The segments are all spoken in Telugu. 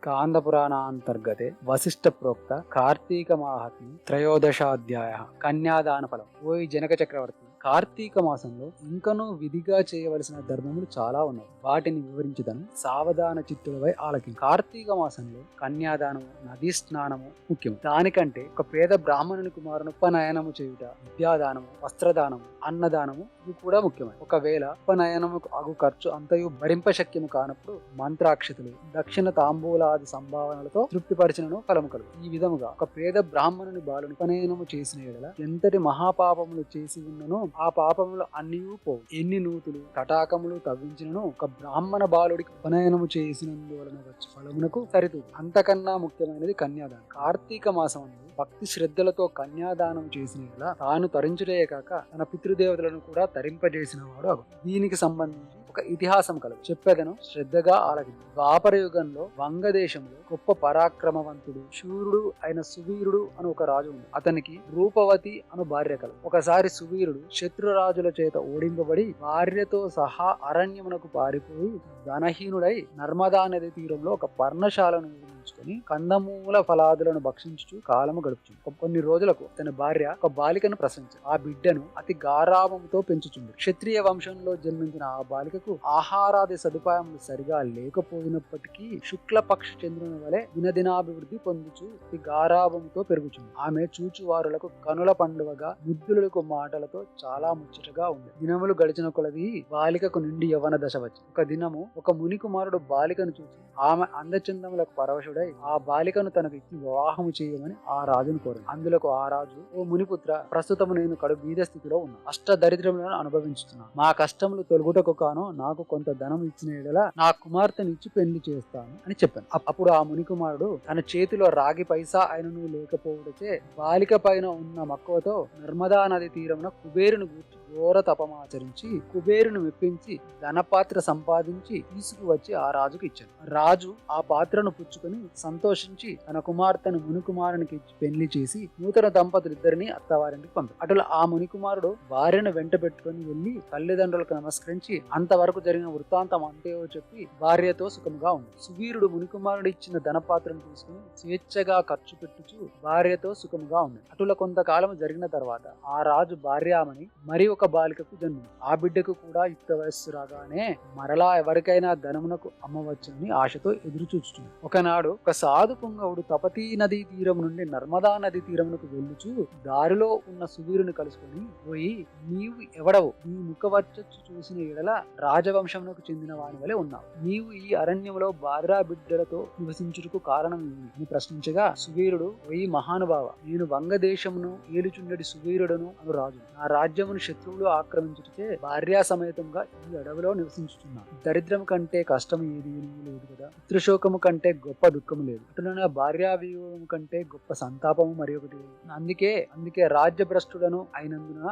స్కాంద పురాణాంతర్గతే వశిష్ఠ ప్రోక్త కార్తీక మాహత్మ్యం త్రయోదశాధ్యాయ కన్యాదాన ఫలం. ఓ జనక చక్రవర్తి, కార్తీక మాసంలో ఇంకనూ విధిగా చేయవలసిన ధర్మములు చాలా ఉన్నాయి. వాటిని వివరించుదను, సావధాన చిత్తులపై ఆలకి. కార్తీక మాసంలో కన్యాదానము, నదీ స్నానము ముఖ్యం. దానికంటే ఒక పేద బ్రాహ్మణుని కుమారుని ఉపనయనము చేయుట, విద్యాదానము, వస్త్రదానము, అన్నదానము ఇవి కూడా ముఖ్యమైన. ఒకవేళ ఉపనయనముకు అగు ఖర్చు అంతయు భరింపశక్యము కానప్పుడు మంత్రాక్షతులు, దక్షిణ తాంబూలాది సంభావనలతో తృప్తిపరిచినను ఫలము కలుగు. ఈ విధముగా ఒక పేద బ్రాహ్మణుని బాలుని ఉపనయనము చేసిన ఎడల ఎంతటి మహాపాపములు చేసి ఉన్ననో ఆ పాపములు అన్నీ పోవు. ఎన్ని నూతులు తటాకములు తవ్వించినను ఒక బ్రాహ్మణ బాలుడికి ఉపనయనము చేసినందువలన వచ్చే ఫలమునకు సరితూ. అంతకన్నా ముఖ్యమైనది కన్యాదానం. కార్తీక మాసం భక్తి శ్రద్ధలతో కన్యాదానం చేసిన ఎడల తాను తరించుటే కాక తన పితృదేవతలను కూడా తరింపజేసిన వాడు అగు. దీనికి సంబంధించి ఒక ఇతిహాసం కలదు, చెప్పేదను శ్రద్ధగా ఆలకించు. ద్వాపర యుగంలో వంగదేశంలో గొప్ప పరాక్రమవంతుడు శూరుడు అయిన సువీరుడు అని ఒక రాజు ఉంది. అతనికి రూపవతి అను భార్య కలదు. ఒకసారి సువీరుడు శత్రురాజుల చేత ఓడింపబడి భార్యతో సహా అరణ్యమునకు పారిపోయి ధనహీనుడై నర్మదా నది తీరంలో ఒక పర్ణశాలను నిర్మించుకొని కందమూల ఫలాదులను భక్షించుచు కాలము గడుపుచుంది. కొన్ని రోజులకు తన భార్య ఒక బాలికను ప్రసవించింది. ఆ బిడ్డను అతి గారాభంతో పెంచుచుంది. క్షత్రియ వంశంలో జన్మించిన ఆ బాలికకు ఆహారాది సదుపాయములు సరిగా లేకపోయినప్పటికీ శుక్లపక్ష చంద్రుని వలె దినదినాభివృద్ధి పొందుచు అతి గారాభంతో పెరుగుచుంది. ఆమె చూచువారులకు కనుల పండువగా ముద్దులకు మాటలతో చాలా ముచ్చటగా ఉంది. దినములు గడిచిన కొలది బాలికకు నిండి యవ్వన దశ వచ్చి ఒక దినము ఒక ముని కుమారుడు బాలికను చూసి ఆమె అందచందములకు పరవశుడై ఆ బాలికను తనకు ఇచ్చి వివాహము చేయమని ఆ రాజును కోరింది. అందులకు ఆ రాజు, ఓ మునిపుత్ర, ప్రస్తుతము నేను కడు బీద స్థితిలో ఉన్నా, అష్ట దరిద్రములను అనుభవించుతున్నాను. మా కష్టములు తొలగుటకు కాను నాకు కొంత ధనం ఇచ్చిన ఎడల నా కుమార్తెను ఇచ్చి పెళ్లి చేస్తాను అని చెప్పాను. అప్పుడు ఆ ముని కుమారుడు తన చేతిలో రాగి పైసా ఆయనను లేకపోవడచే బాలిక పైన ఉన్న మక్కువతో నర్మదా నది తీరమున కుబేరుని గూర్చి ఘోర తపమాచరించి కుబేరుని మెప్పించి ధనపాత్ర సంపాదించి తీసుకువచ్చి ఆ రాజుకు ఇచ్చాను. రాజు ఆ పాత్రను పుచ్చుకొని సంతోషించి తన కుమార్తెను మునికుమారునికి ఇచ్చి పెళ్లి చేసి నూతన దంపతులిద్దరిని అత్తవారింటికి పంపాడు. అటులా ఆ మునికుమారుడు భార్యను వెంట పెట్టుకుని వెళ్లి తల్లిదండ్రులకు నమస్కరించి అంతవరకు జరిగిన వృత్తాంతం అంతేవో చెప్పి భార్యతో సుఖముగా ఉంది. సువీరుడు మునికుమారుడు ఇచ్చిన ధనపాత్రను తీసుకుని స్వేచ్ఛగా ఖర్చు పెట్టుచు భార్యతో సుఖముగా ఉంది. అటుల కొంతకాలం జరిగిన తర్వాత ఆ రాజు భార్యామని మరి ఒక బాలికకు జన్మించింది. ఆ బిడ్డకు కూడా యుక్త వయస్సు రాగానే మరలా ఎవరికైనా ధనమునకు అమ్మవచ్చుని ఆశతో ఎదురు చూచుతుంది. ఒకనాడు ఒక సాధు పుంగవుడు తపతీ నదీ తీరం నుండి నర్మదా నది తీరమునకు వెళ్ళుచు దారిలో ఉన్న సువీరుని కలుసుకొని, పోయి నీవు ఎవడవు, నీ ముఖవర్చచ్చు చూసిన ఎడల రాజవంశమునకు చెందిన వాని వలె ఉన్నావు. నీవు ఈ అరణ్యంలో బాద్రా బిడ్డలతో నివసించుటకు కారణం ఏమి అని ప్రశ్నించగా, సువీరుడు, ఓయి మహానుభావ, నేను వంగదేశమును ఏలుచుండడి సువీరుడను అను రాజు. నా రాజ్యమును శత్రువులు ఆక్రమించుటే భార్యా సమేతంగా ఈ అడవిలో నివసించుతున్నాను. దరిద్రం కంటే కష్టం ఏది లేదు కదా, పితృశోకము కంటే గొప్ప దుఃఖము లేదు, అటులనే భార్యా వియోగము కంటే గొప్ప సంతాపము మరి ఒకటి లేదు. అందుకే రాజ్యభ్రష్టుడను అయినందున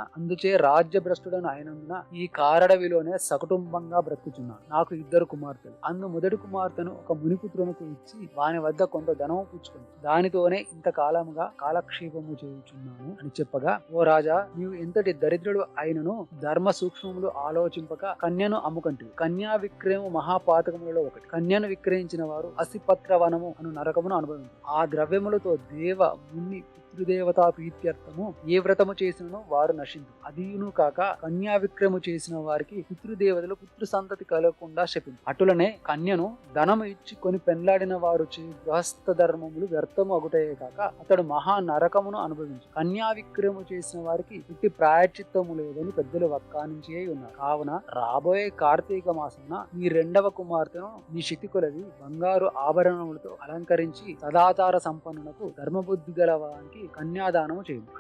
ఈ కారడవిలోనే సకుటుంబంగా బ్రతుకుతున్నాను. నాకు 2 కుమార్తెలు. అందు మొదటి కుమార్తెను ఒక మునిపుత్రునికి ఇచ్చి వాని వద్ద కొంత ధనము పుచ్చుకుంది. దానితోనే ఇంతకాలముగా కాలక్షేపము చేయుచున్నాను అని చెప్పగా, ఓ రాజా, నీవు ఎంతటి దరిద్రుడు అయినను ధర్మ సూక్ష్మములు ఆలోచింపక కన్యను అమ్ముకంటివి. కన్యా విక్రయము మహాపాతకములలో ఒకటి. కన్యను విక్రయించిన వారు అసిపత్ర వనము అను నరకమును అనుభవించారు. ఆ ద్రవ్యములతో దేవ ముని పితృదేవతా ప్రీత్యర్థము ఏ వ్రతము చేసినను వారు నశించు. అదీను కాక కన్యా విక్రయము చేసిన వారికి పితృదేవతలు పుత్ర సంతతి కలగకుండా శపించు. అటులనే కన్యను ధనము ఇచ్చి కొని పెండ్లాడిన వారు చే గృహస్థ ధర్మములు వ్యర్థము అగుటయే కాక అతడు మహా నరకమును అనుభవించు. కన్యా విక్రయము చేసిన వారికి ఇట్టి ప్రాయశ్చిత్తము లేదని పెద్దలు వక్కానించే ఉన్నారు. కావున రాబోయే కార్తీక మాసమున నీ 2వ కుమార్తెను నీ శక్తి కొలది బంగారు ఆభరణములతో అలంకరించి సదాచార సంపన్నునకు ధర్మబుద్ధి గలవానికి కన్యాదానము చేయండి.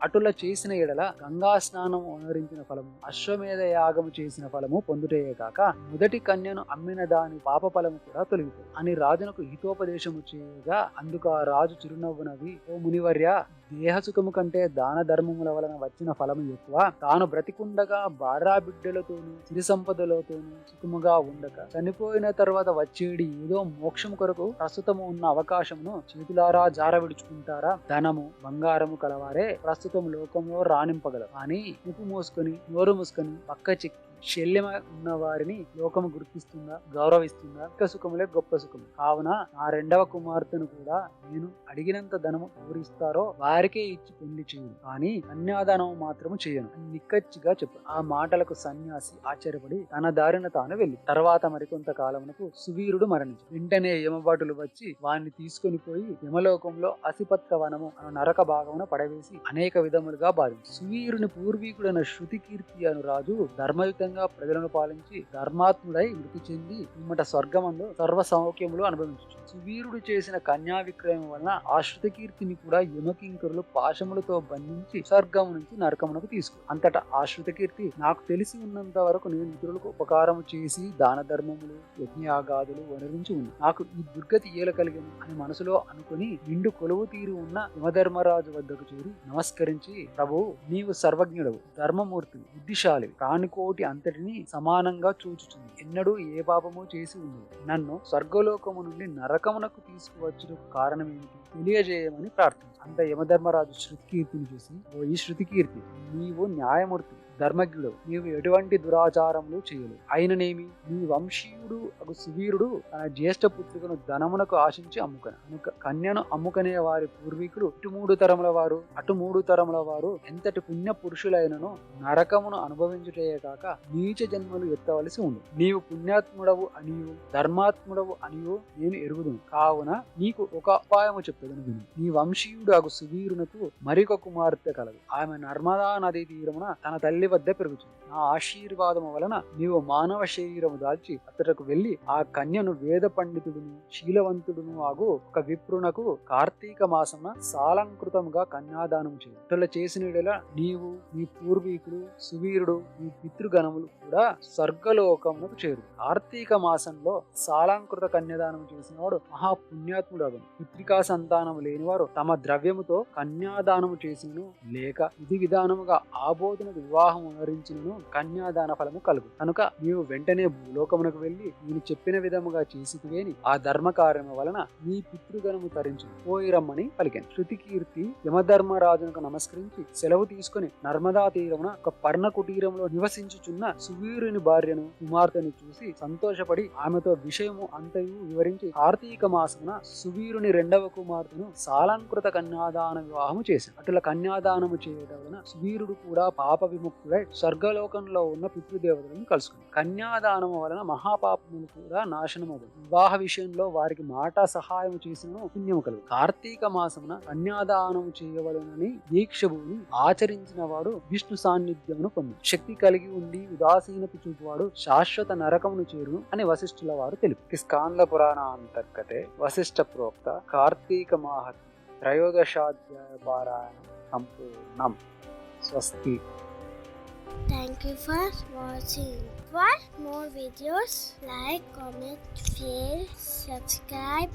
అటుల చేసిన ఎడల గంగా స్నానము అనుసరించిన ఫలము, అశ్వమేధ యాగము చేసిన ఫలము పొందుటయే కాక మొదటి కన్యను అమ్మిన దాని పాప ఫలము కూడా తొలగిపోయి అని రాజునకు హితోపదేశము చేయగా, అందుకు ఆ రాజు చిరునవ్వునవి, ఓ మునివర్య, దేహసుఖము కంటే దాన ధర్మముల వలన వచ్చిన ఫలము ఎక్కువ. తాను బ్రతికుండగా భార్యా బిడ్డలతోనూ సిరి సంపదలతోనూ సుఖముగా ఉండక చనిపోయిన తర్వాత వచ్చేది ఏదో మోక్షము కొరకు ప్రస్తుతము ఉన్న అవకాశమును చేతులారా జార విడుచుకుంటారా? ధనము బంగారము కలవారే ప్రస్తుతం లోకంలో రాణింపగలరు. కానీ ముప్పు మోసుకొని నోరు మూసుకొని పక్క చెక్కి శల్యమ ఉన్న వారిని లోకము గుర్తిస్తుందా, గౌరవిస్తుందా? ఇక సుఖములే గొప్ప సుఖము. కావున నా రెండవ కుమార్తెను కూడా నేను అడిగినంత ధనము ఎవరిస్తారో వారికే ఇచ్చి పెళ్లి చేయను, కానీ కన్యాదానము మాత్రము చేయను అని నిక్కచ్చిగా చెప్పాడు. ఆ మాటలకు సన్యాసి ఆశ్చర్యపడి తన దారిన తాను వెళ్ళి తర్వాత మరికొంత కాలమునకు సువీరుడు మరణించి వెంటనే యమభటులు వచ్చి వారిని తీసుకొని పోయి యమలోకంలో అసిపత్ర వనము అను నరక భాగమున పడవేసి అనేక విధములుగా బాధించి సువీరుని పూర్వీకుడైన శృతికీర్తి అను రాజు ధర్మయుతంగా ప్రజలను పాలించి ధర్మాత్ముడై మృతి చెంది ఇమ్మట స్వర్గమందు సర్వ సౌఖ్యములు అనుభవించు. సువీరుడు చేసిన కన్యా విక్రయం వలన ఆ శృతకీర్తిని కూడా యమకింకరులు పాశములతో బంధించి స్వర్గం నుంచి నరకమునకు తీసుకు. అంతటా ఆ శృతకీర్తి నాకు తెలిసి ఉన్నంత వరకు నేను ఇతరులకు ఉపకారము చేసి దాన ధర్మములు యజ్ఞయాగాదులు వనరించి ఉంది. నాకు ఈ దుర్గతి ఏల కలిగను అని మనసులో అనుకుని నిండు కొలువు తీరు ఉన్న యమధర్మరాజు వద్దకు చేరి నమస్కరించి, ప్రభు, నీవు సర్వజ్ఞుడవు, ధర్మమూర్తి, బుద్ధిశాలి, ప్రాణికోటి అంతటిని సమానంగా చూచుచుంది. ఎన్నడూ ఏ పాపము చేసి ఉంది. నన్ను స్వర్గలోకము నుండి నరకమునకు తీసుకువచ్చుటకు కారణం ఏమిటి తెలియజేయమని ప్రార్థించు. అంత యమధర్మరాజు శృతికీర్తిని చూసి, ఓ ఈ శృతికీర్తి, నీవు న్యాయమూర్తి, ధర్మజ్ఞుడు, నీవు ఎటువంటి దురాచారములు చేయలేవు. అయిననేమి నీ వంశీయుడు అగు సువీరుడు తన జ్యేష్ఠ పుత్రికను ధనమునకు ఆశించి కన్యను అమ్ముకనే వారి పూర్వీకులు ఇటు 3 తరముల వారు అటు 3 తరముల వారు ఎంతటి పుణ్య పురుషులైనను నరకమును అనుభవించుటే కాక నీచ జన్మలు ఎత్తవలసి ఉండు. నీవు పుణ్యాత్ముడవు అనియు ధర్మాత్ముడవు అనియు నేను ఎరుగుదును. కావున నీకు ఒక ఉపాయము చెప్పేదను విను. నీ వంశీయుడు అగు సువీరునకు మరొక కుమార్తె కలదు. ఆమె నర్మదా నదీ తీరమున తన తల్లి వద్ద పెరుగుతుంది. నా ఆశీర్వాదము వలన నీవు మానవ శరీరము దాల్చి అతడకు వెళ్లి ఆ కన్యను వేద పండితుడును శీలవంతుడును ఆగు ఒక విప్రునకు కార్తీక మాసమున సాలంకృతముగా కన్యాదానం చేయి. అట్లా చేసిన నీవు, నీ పూర్వీకులు, సువీరుడు, నీ పితృగణములు కూడా స్వర్గలోకమునకు చేరు. కార్తీక మాసంలో సాలంకృత కన్యాదానం చేసిన వాడు మహాపుణ్యాత్ముడు అగును. పుత్రికా సంతానము లేనివారు తమ ద్రవ్యముతో కన్యాదానము చేసినను లేక విధి విధానముగా ఆబోధన వివాహం వరించినను కన్యాదాన ఫలము కలుగు. కనుక నీవు వెంటనే భూలోకమునకు వెళ్లి నేను చెప్పిన విధముగా చేసితివేని ఆ ధర్మ కార్యము వలన నీ పితృగణము తరించు పోయి రమ్మని పలికాను. శృతికీర్తి యమధర్మరాజునకు నమస్కరించి సెలవు తీసుకుని నర్మదా తీరమున ఒక పర్ణ కుటీరంలో నివసించుచున్న సువీరుని భార్యను కుమార్తెను చూసి సంతోషపడి ఆమెతో విషయము అంతయు వివరించి కార్తీక మాసమున సువీరుని రెండవ కుమార్తెను సాలంకృత కన్యాదాన వివాహము చేశాను. అటుల కన్యాదానము చేయడం వలన సువీరుడు కూడా పాప విముక్తుడై స్వర్గలోకంలో ఉన్న పితృదేవతలను కలుసుకుంది. కన్యాదానము వలన మహాపాపములు కూడా నాశనమవుతుంది. వివాహ విషయంలో వారికి మాట సహాయం చేసిన పుణ్యము కలుగు. కార్తీక మాసమున కన్యాదానము చేయవలనని దీక్షభూని ఆచరించిన వాడు విష్ణు సాన్నిధ్యమును పొంది శక్తి కలిగి ఉండి ఉదాసీనత చూపువాడు శాశ్వత నరకమును చేరును అని వశిష్ఠుల వారు తెలుపు. స్కాంద పురాణ అంతర్గతే వశిష్ఠ ప్రోక్త కార్తీక మాహత్మ్యం త్రయోదశాధ్యాయ పారాయణం సంపూర్ణం. స్వస్తి. Thank you for watching. For more videos, like, comment, share, subscribe.